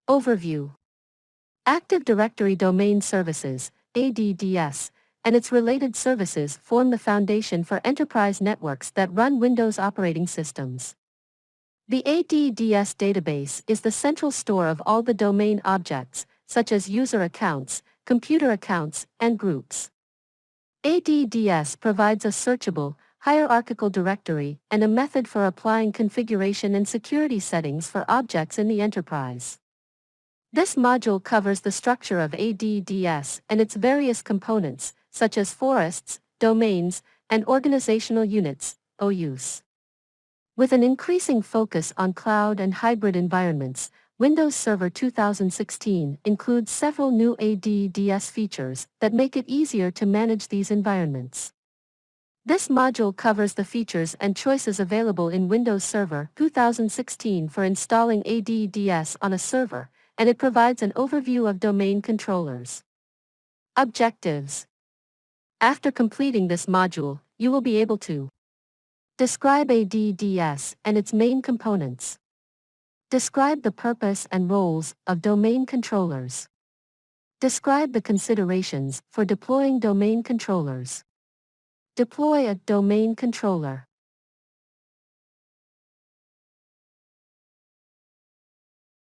Overview. Active Directory Domain Services, ADDS, and its related services form the foundation for enterprise networks that run Windows operating systems. The ADDS database is the central store of all the domain objects, such as user accounts, computer accounts, and groups. ADDS provides a searchable, hierarchical directory and a method for applying configuration and security settings for objects in the enterprise. This module covers the structure of ADDS and its various components, such as forests, domains, and organizational units, OUs. With an increasing focus on cloud and hybrid environments, Windows Server 2016 includes several new ADDS features that make it easier to manage these environments. This module covers the features and choices available in Windows Server 2016 for installing ADDS on a server, and it provides an overview of domain controllers. Objectives. After completing this module, you will be able to describe ADDS and its main components. Describe the purpose and roles of domain controllers. Describe the considerations for deploying domain controllers. Deploy a domain controller.